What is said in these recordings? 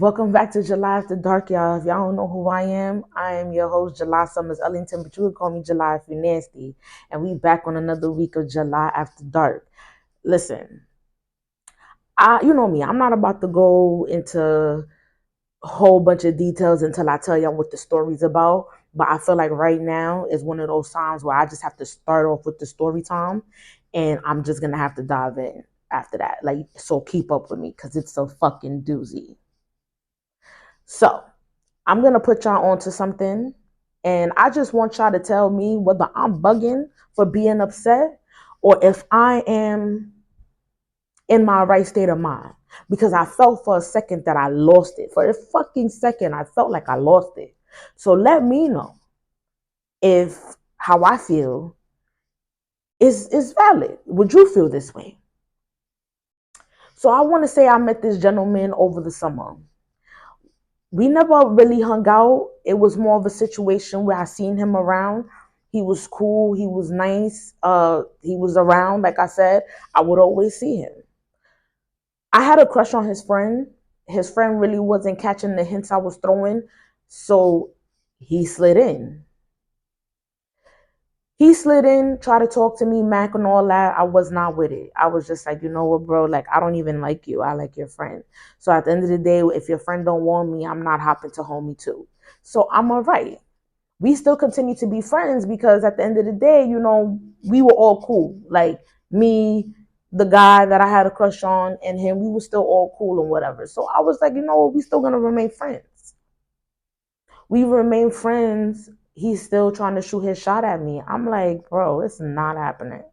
Welcome back to July After Dark, y'all. If y'all don't know who I am your host, July Summers Ellington, but you would call me July if you're nasty. And we back on another week of July After Dark. Listen, you know me, I'm not about to go into a whole bunch of details until I tell y'all what the story's about. But I feel like right now is one of those times where I just have to start off with the story time, and I'm just gonna have to dive in after that. Like, so keep up with me because it's a fucking doozy. So I'm gonna put y'all onto something, and I just want y'all to tell me whether I'm bugging for being upset or if I am in my right state of mind. Because I felt for a second that I lost it. For a fucking second, I felt like I lost it. So let me know if how I feel is valid. Would you feel this way? So I want to say I met this gentleman over the summer. We never really hung out. It was more of a situation where I seen him around. He was cool. He was nice. He was around. Like I said, I would always see him. I had a crush on his friend. His friend really wasn't catching the hints I was throwing, so he slid in. He slid in, tried to talk to me, Mac and all that. I was not with it. I was just like, you know what, bro? Like, I don't even like you. I like your friend. So at the end of the day, if your friend don't want me, I'm not hopping to homie too. So I'm all right. We still continue to be friends because at the end of the day, we were all cool. Like me, the guy that I had a crush on, and him, we were still all cool and whatever. So I was like, you know what, we still gonna remain friends. We remain friends. He's still trying to shoot his shot at me. I'm like, bro, it's not happening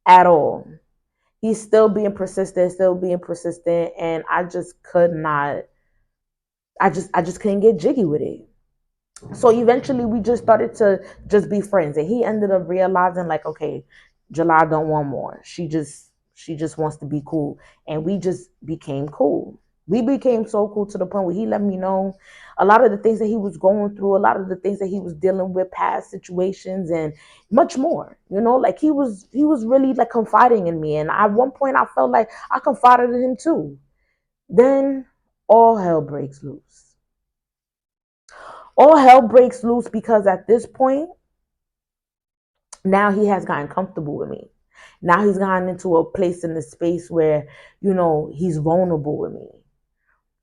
at all. He's still being persistent, and I just could not. I just couldn't get jiggy with it. So eventually, we just started to just be friends, and he ended up realizing, like, okay, July don't want more. She just wants to be cool, and we just became cool. We became so cool to the point where he let me know a lot of the things that he was going through, a lot of the things that he was dealing with, past situations, and much more. Like he was really like confiding in me, and at one point I felt like I confided in him too. Then all hell breaks loose. All hell breaks loose because at this point, now he has gotten comfortable with me. Now he's gotten into a place in the space where, he's vulnerable with me.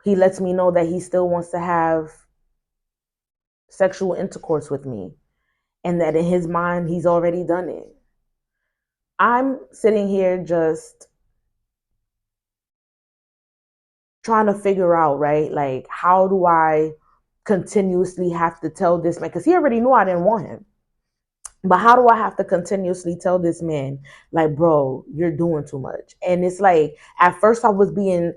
He lets me know that he still wants to have sexual intercourse with me and that in his mind, he's already done it. I'm sitting here just trying to figure out, right? Like, how do I continuously have to tell this man? Because he already knew I didn't want him. But how do I have to continuously tell this man, like, bro, you're doing too much? And it's like, at first I was being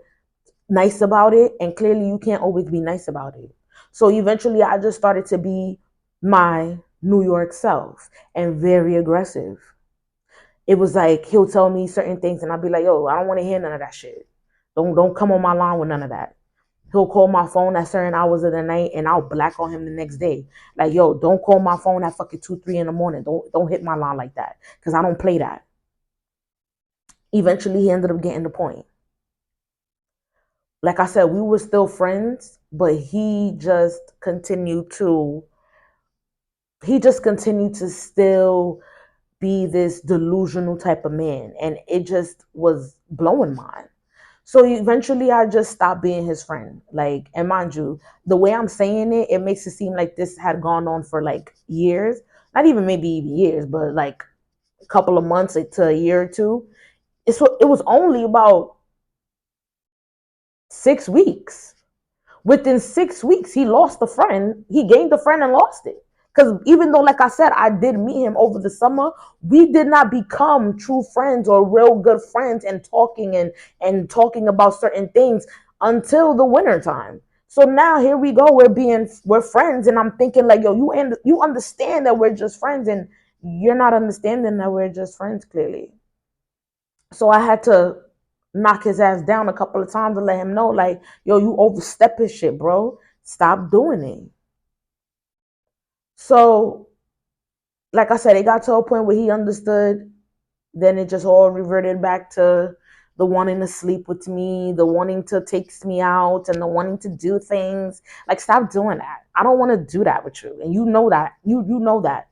nice about it, and clearly you can't always be nice about it. So eventually I just started to be my New York self and very aggressive. It was like he'll tell me certain things and I'll be like, yo, I don't want to hear none of that shit. Don't come on my line with none of that. He'll call my phone at certain hours of the night and I'll black on him the next day. Like, yo, don't call my phone at fucking 2, 3 in the morning. Don't hit my line like that. Cause I don't play that. Eventually he ended up getting the point. Like I said, we were still friends, but he just continued to still be this delusional type of man. And it just was blowing mine. So eventually I just stopped being his friend. Like, and mind you, the way I'm saying it, it makes it seem like this had gone on for like years. Not even maybe even years, but like a couple of months to a year or two. It was only about 6 weeks. Within 6 weeks, he lost a friend. He gained a friend and lost it. Because even though, like I said, I did meet him over the summer, we did not become true friends or real good friends and talking about certain things until the winter time. So now here we go. We're friends, and I'm thinking like, yo, you understand that we're just friends, and you're not understanding that we're just friends clearly. So I had to knock his ass down a couple of times and let him know, like, yo, you overstepping shit, bro. Stop doing it. So, like I said, it got to a point where he understood. Then it just all reverted back to the wanting to sleep with me, the wanting to take me out, and the wanting to do things. Like, stop doing that. I don't want to do that with you. And you know that. You know that.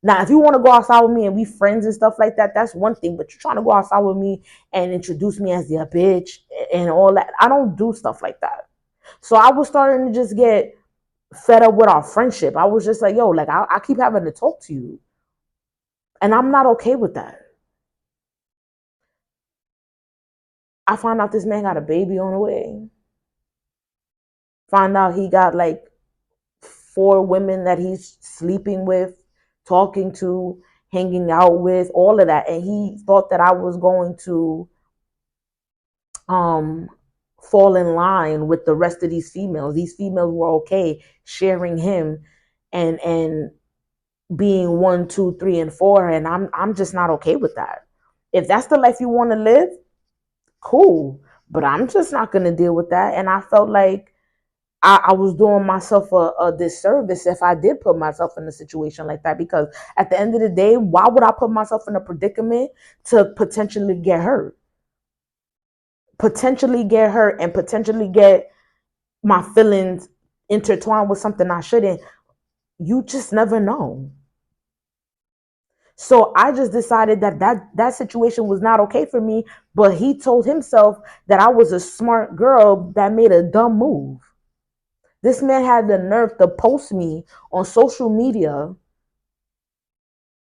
Now, if you want to go outside with me and we friends and stuff like that, that's one thing. But you're trying to go outside with me and introduce me as your bitch and all that. I don't do stuff like that. So I was starting to just get fed up with our friendship. I was just like, yo, like I keep having to talk to you. And I'm not okay with that. I found out this man got a baby on the way. Find out he got like 4 women that he's sleeping with, talking to, hanging out with, all of that. And he thought that I was going to um fall in line with the rest of these females. These females were okay sharing him and being 1, 2, 3, and 4, and I'm just not okay with that. If that's the life you want to live, cool. But I'm just not gonna deal with that. And I felt like I was doing myself a disservice if I did put myself in a situation like that. Because at the end of the day, why would I put myself in a predicament to potentially get hurt? Potentially get hurt and potentially get my feelings intertwined with something I shouldn't. You just never know. So I just decided that situation was not okay for me. But he told himself that I was a smart girl that made a dumb move. This man had the nerve to post me on social media,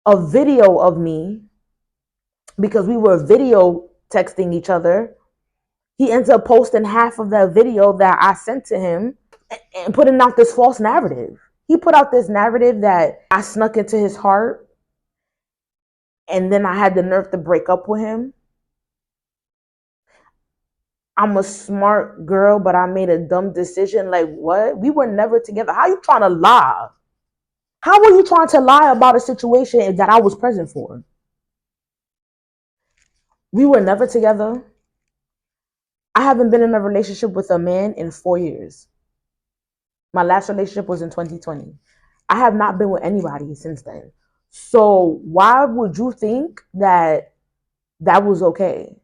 a video of me, because we were video texting each other. He ends up posting half of that video that I sent to him and putting out this false narrative. He put out this narrative that I snuck into his heart and then I had the nerve to break up with him. I'm a smart girl, but I made a dumb decision. Like, what? We were never together. How you trying to lie? How were you trying to lie about a situation that I was present for? We were never together. I haven't been in a relationship with a man in 4 years. My last relationship was in 2020. I have not been with anybody since then. So why would you think that that was okay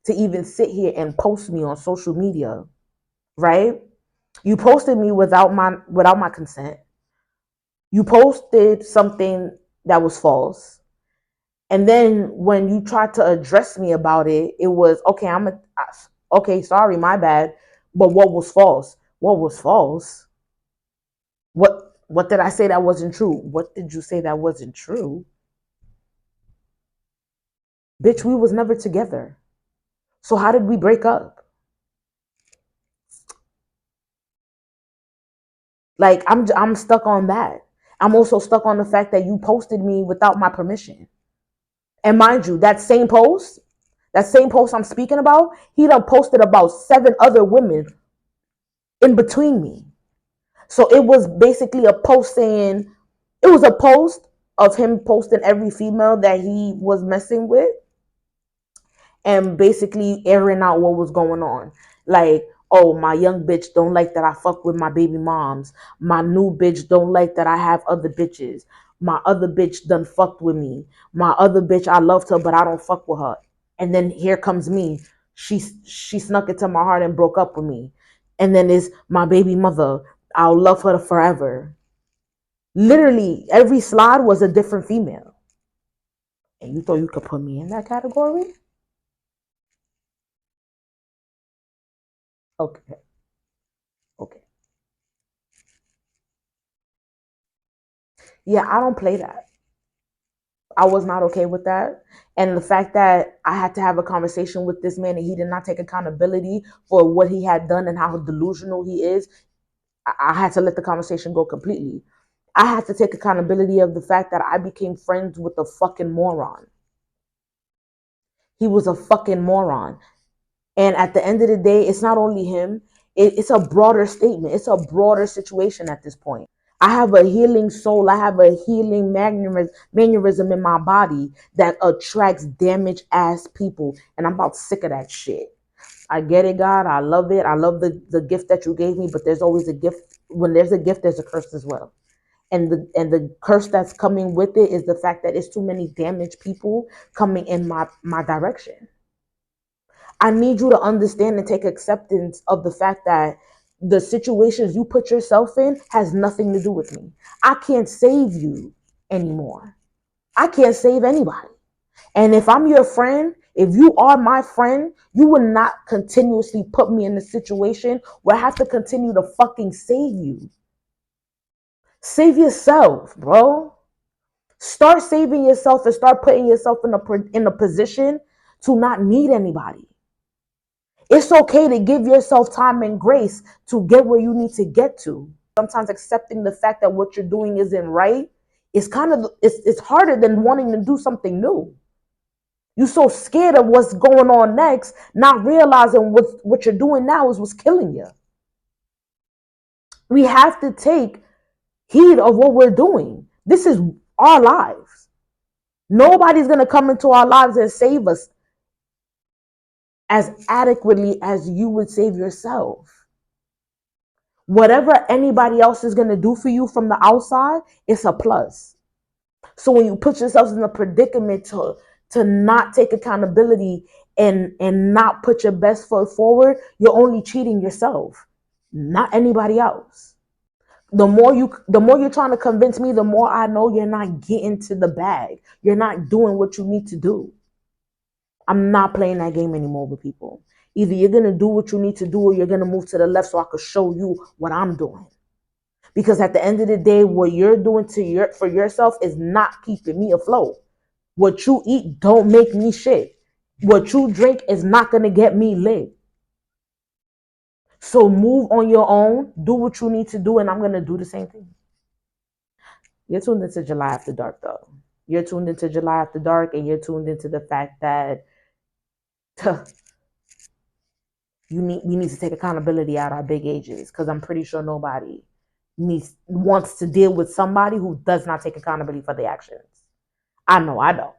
to even sit here and post me on social media, right? You posted me without my consent. You posted something that was false. And then when you tried to address me about it, it was okay, okay, sorry, my bad. But what was false? What was false? What did I say that wasn't true? What did you say that wasn't true? Bitch, we was never together. So how did we break up? Like I'm stuck on that. I'm also stuck on the fact that you posted me without my permission. And mind you, that same post I'm speaking about, he done posted about 7 other women in between me. So it was basically a post saying, it was a post of him posting every female that he was messing with and basically airing out what was going on. Like, oh, my young bitch don't like that I fuck with my baby moms. My new bitch don't like that I have other bitches. My other bitch done fucked with me. My other bitch, I loved her, but I don't fuck with her. And then here comes me. She snuck into my heart and broke up with me. And then is my baby mother. I'll love her forever. Literally, every slide was a different female. And you thought you could put me in that category? Okay. Okay. Yeah, I don't play that. I was not okay with that. And the fact that I had to have a conversation with this man and he did not take accountability for what he had done and how delusional he is, I had to let the conversation go completely. I had to take accountability of the fact that I became friends with a fucking moron. He was a fucking moron. And at the end of the day, it's not only him, it's a broader statement. It's a broader situation at this point. I have a healing soul. I have a healing mannerism in my body that attracts damaged ass people. And I'm about sick of that shit. I get it, God. I love it. I love the gift that you gave me, but there's always a gift. When there's a gift, there's a curse as well. And the curse that's coming with it is the fact that it's too many damaged people coming in my direction. I need you to understand and take acceptance of the fact that the situations you put yourself in has nothing to do with me. I can't save you anymore. I can't save anybody. And if I'm your friend, if you are my friend, you will not continuously put me in a situation where I have to continue to fucking save you. Save yourself, bro. Start saving yourself and start putting yourself in a position to not need anybody. It's okay to give yourself time and grace to get where you need to get to. Sometimes accepting the fact that what you're doing isn't right is it's harder than wanting to do something new. You're so scared of what's going on next, not realizing what you're doing now is what's killing you. We have to take heed of what we're doing. This is our lives. Nobody's going to come into our lives and save us as adequately as you would save yourself. Whatever anybody else is going to do for you from the outside, it's a plus. So when you put yourself in a predicament to not take accountability and not put your best foot forward, you're only cheating yourself, not anybody else. The more you're trying to convince me, the more I know you're not getting to the bag. You're not doing what you need to do. I'm not playing that game anymore with people. Either you're going to do what you need to do or you're going to move to the left so I can show you what I'm doing. Because at the end of the day, what you're doing for yourself is not keeping me afloat. What you eat don't make me shit. What you drink is not going to get me lit. So move on your own, do what you need to do, and I'm going to do the same thing. You're tuned into July After Dark, though. You're tuned into July After Dark, and you're tuned into the fact that we need to take accountability at our big ages, because I'm pretty sure nobody wants to deal with somebody who does not take accountability for their actions. I know I don't.